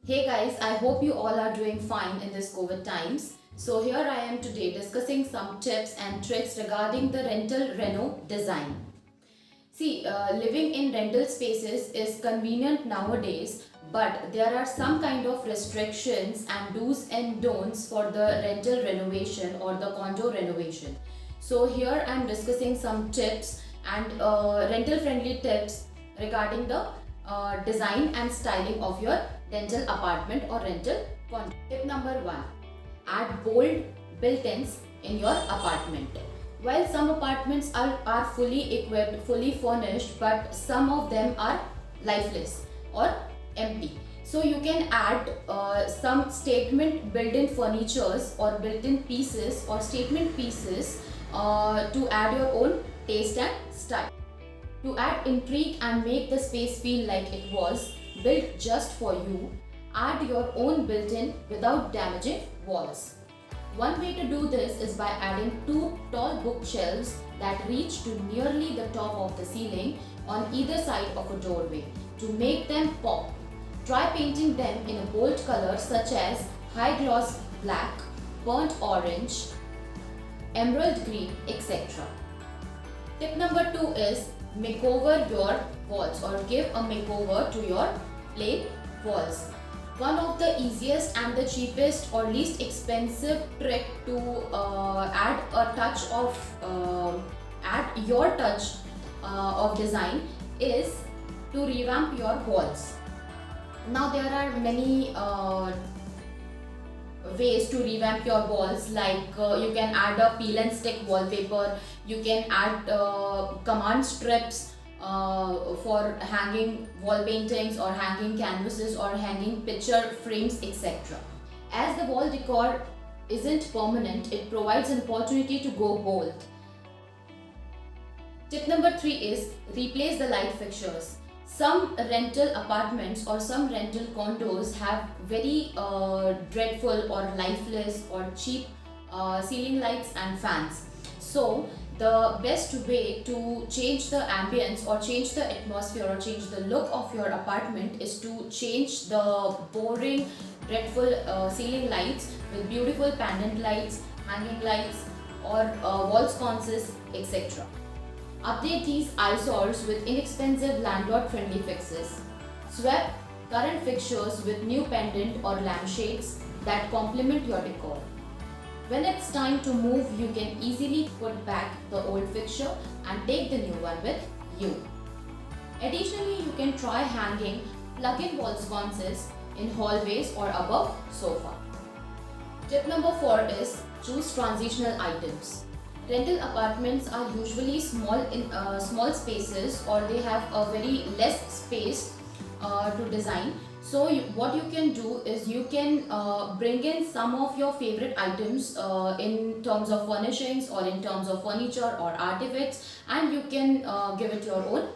Hey guys, I hope you all are doing fine in this COVID times. So here I am today discussing some tips and tricks regarding the rental reno design. See, living in rental spaces is convenient nowadays, but there are some kind of restrictions and do's and don'ts for the rental renovation or the condo renovation. So here I am discussing some tips and rental friendly tips regarding the design and styling of your rental apartment or rental condo. Tip number 1, add bold built-ins in your apartment. While some apartments are fully equipped, fully furnished, but some of them are lifeless or empty. So you can add some statement built-in furnitures or built-in pieces or statement pieces to add your own taste and style. To add intrigue and make the space feel like it was built just for you, add your own built-in without damaging walls. One way to do this is by adding two tall bookshelves that reach to nearly the top of the ceiling on either side of a doorway to make them pop. Try painting them in a bold color such as high gloss black, burnt orange, emerald green, etc. Tip number 2 is makeover your walls or give a makeover to your plain walls. One of the easiest and the cheapest or least expensive trick to add a touch of add your touch of design is to revamp your walls. Now there are many ways to revamp your walls, like you can add a peel and stick wallpaper, you can add command strips for hanging wall paintings or hanging canvases or hanging picture frames, etc. As the wall decor isn't permanent, it provides an opportunity to go bold. Tip number 3 is replace the light fixtures. Some rental apartments or some rental condos have very dreadful or lifeless or cheap ceiling lights and fans. So the best way to change the ambience or change the atmosphere or change the look of your apartment is to change the boring dreadful ceiling lights with beautiful pendant lights, hanging lights or wall sconces, etc. Update these eyesores with inexpensive landlord-friendly fixes. Swap current fixtures with new pendant or lampshades that complement your decor. When it's time to move, you can easily put back the old fixture and take the new one with you. Additionally, you can try hanging plug-in wall sconces in hallways or above sofa. Tip number 4 is choose transitional items. Rental apartments are usually small spaces, or they have a very less space to design. So what you can do is you can bring in some of your favorite items in terms of furnishings or in terms of furniture or artifacts, and you can give it your own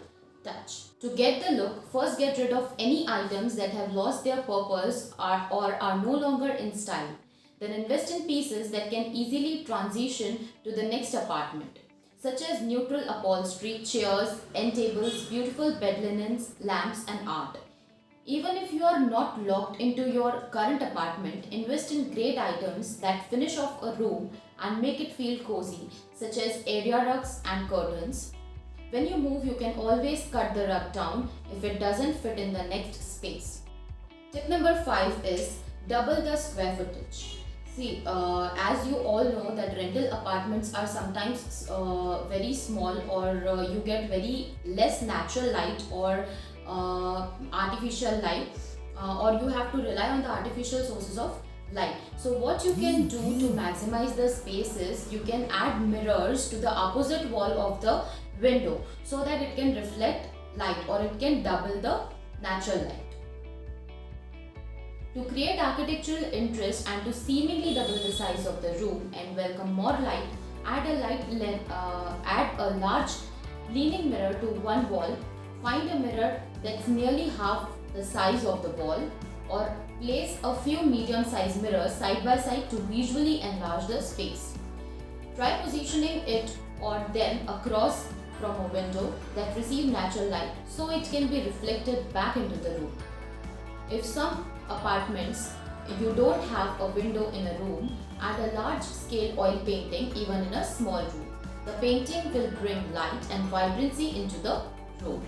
touch. To get the look, first get rid of any items that have lost their purpose or are no longer in style. Then invest in pieces that can easily transition to the next apartment, such as neutral upholstery, chairs, end tables, beautiful bed linens, lamps and art. Even if you are not locked into your current apartment, invest in great items that finish off a room and make it feel cozy, such as area rugs and curtains. When you move, you can always cut the rug down if it doesn't fit in the next space. Tip number 5 is double the square footage. See, as you all know that rental apartments are sometimes very small, or you get very less natural light or artificial light, or you have to rely on the artificial sources of light. So what you can do to maximize the space is you can add mirrors to the opposite wall of the window so that it can reflect light or it can double the natural light. To create architectural interest and to seemingly double the size of the room and welcome more light, add a large leaning mirror to one wall. Find a mirror that's nearly half the size of the wall, or place a few medium-sized mirrors side by side to visually enlarge the space. Try positioning it or them across from a window that receive natural light so it can be reflected back into the room. If some apartments, you don't have a window in a room, add a large scale oil painting even in a small room. The painting will bring light and vibrancy into the room.